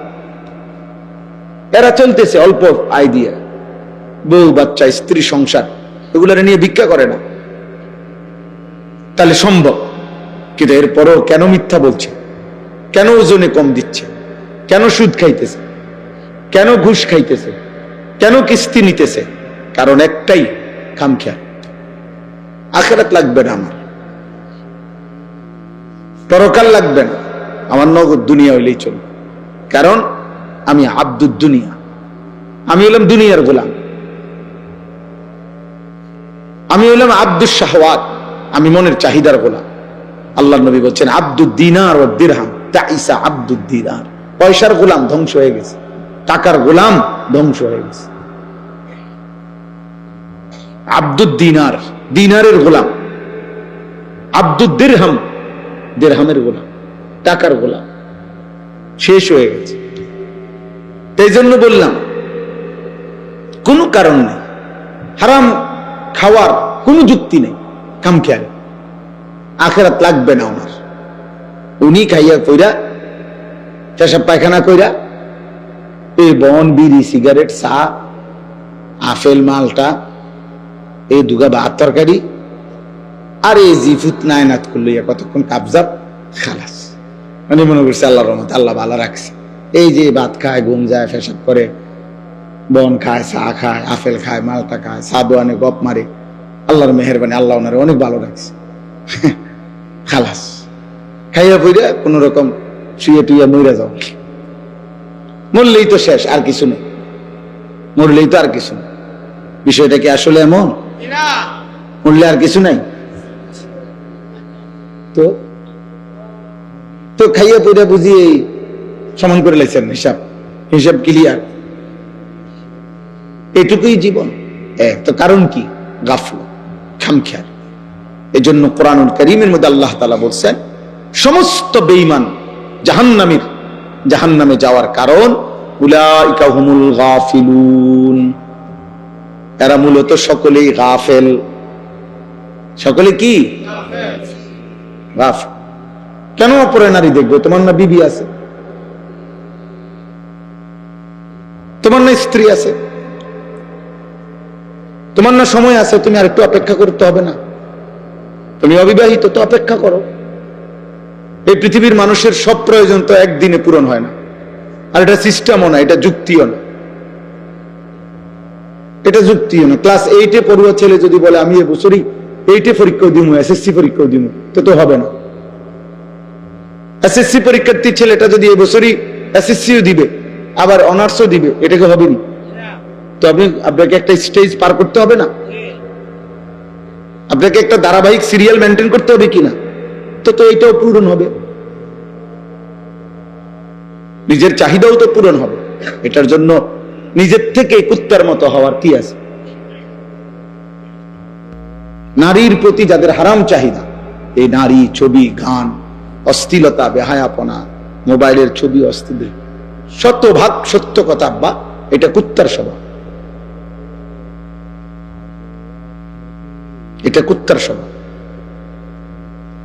[SPEAKER 1] এরা চলতেছে অল্প আয় দিয়ে। বউ বাচ্চা, স্ত্রী, সংসার এগুলো নিয়ে ভিক্ষা করে না। তাহলে সম্ভব, কিন্তু এরপরও কেন মিথ্যা বলছে? কেন ওজনে কম দিচ্ছে? কেন সুদ খাইতেছে? কেন ঘুষ খাইতেছে? কেন কিস্তি নিতেছে? কারণ একটাই, খামখেয়াল। আখিরাত লাগবে না আমার, পরকাল লাগবে না আমার, নগদ দুনিয়া হইলেই চলবে। কারণ আমি আব্দুদ দুনিয়া, আমি হলাম দুনিয়ার গোলাম, আমি হলাম আব্দুস শাহওয়াত, আমি মনের চাহিদার গোলাম। আল্লাহর নবী বলছেন আব্দুদ দিনার ওয়া দিরহাম তাইসা আব্দুদ দিনার। পয়সার গোলাম ধ্বংস হয়ে গেছে, টাকার গোলাম ধ্বংস হয়ে গেছে। আব্দুদ দিনার, দিনারের গোলাম। আব্দুদ দিরহাম, দিরহামের গোলাম, টাকার গোলাম, শেষ হয়ে গেছে। এই জন্য বললাম কোনো কারণ নেই, হারাম খাওয়ার কোনো যুক্তি নেই। খামখেয়ালি, আখিরাত লাগবে না ওনার। উনি খাইয়া কইরা, পেশাব পায়খানা কইরা, এই বন, বিড়ি, সিগারেট, চা, আপেল, মালটা, এই দুগা ভাত তরকারি, আর এই জিফুত নায়নাত করলো কতক্ষণ কাবজাব, খালাস। মানে মনে করছে আল্লাহর রহমত, আল্লাহ ভালো রাখছে। এই যে ভাত খায়, ঘুম যায়, পেশাব করে, বন খায়, চা খায়, আপেল খায়, মালটা খায়, সাধু আনে, গপ মারে, আল্লাহর মেহেরবানি, আল্লাহ ওনারে অনেক ভালো রাখছে। খালাস, খাইয়া পইরা কোন রকম শুয়ে টুইয়া মইরা যাও, মরলেই তো শেষ, আর কিছু নেই, মরলেই তো আর কিছু নেই। বিষয়টা কি আসলে এমন? মরলে আর কিছু নাই? তো তো খাইয়া পইরা বুঝি সমান করে লাইছেন, হিসাব হিসাব ক্লিয়ার, এটুকুই জীবন। তো কারণ কি? গাফলা, খামখেয়াল। এই জন্য কোরআনুল কারীমের মধ্যে আল্লাহ তাআলা বলছেন সমস্ত বেঈমান জাহান্নামীর, জাহান্নামে যাওয়ার কারণ উলাইকা হুমুল গাফিলুন, এরা মূলত সকলেই গাফেল। সকলে কি? গাফেল। কেন অপরে নারী দেখবে? তোমার না বিবি আছে, তোমার না স্ত্রী আছে, তোমার না সময় আছে, তুমি আর একটু অপেক্ষা করতে হবে না? তুমি অবিবাহিত, তো অপেক্ষা করো। এই পৃথিবীর মানুষের সব প্রয়োজন তো একদিনে পূরণ হয় না। আর এটা সিস্টেমও না, এটা যুক্তিও না, এটা যুক্তিও না। ক্লাস 8-এ পড়ুয়া ছেলে যদি বলে আমি এবছরই 8-এ পরীক্ষাও দিব, এসএসসি পরীক্ষাও দিব, তো হবে না। এসএসসি পরীক্ষার্থী ছেলেটা যদি এবছরই এসএসসিও দিবে, আবার অনার্সও দিবে, এটাকে হবে না। তো আপনাকে একটা স্টেজ পার করতে হবে না? আপনাকে একটা ধারাবাহিক সিরিয়াল মেনটেন করতে হবে কিনা? তো এটাও পূরণ হবে, নিজের চাহিদাও তো পূরণ হবে। এটার জন্য নিজের থেকে কুত্তার মতো হওয়ার কি আছে? নারীর প্রতি যাদের হারাম চাহিদা, এই নারী, ছবি, গান, অশ্লীলতা, বেহায়াপনা, মোবাইলের ছবি, অশ্লীল, শতভাগ সত্য কথা আব্বা, এটা কুত্তার স্বভাব, এটা কুত্তার স্বভাব।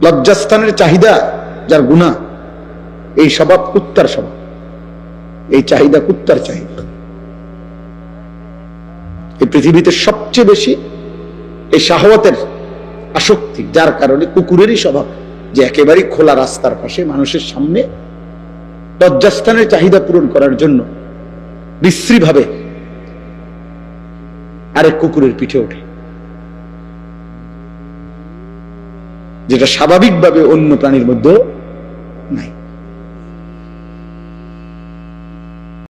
[SPEAKER 1] লজ্জাস্থানের চাহিদা যার গুনাহ, এই স্বভাব কুত্তার স্বভাব, এই চাহিদা কুত্তার চাহিদা। এই পৃথিবীতে সবচেয়ে বেশি এই শাহওয়াতের আসক্তি, যার কারণে কুকুরেরই স্বভাব যে একেবারে খোলা রাস্তার পাশে মানুষের সামনে লজ্জাস্থানের চাহিদা পূরণ করার জন্য বিশ্রীভাবে আরেক কুকুরের পিঠে ওঠে, যেটা স্বাভাবিকভাবে অন্য প্রাণীর মধ্যে নাই।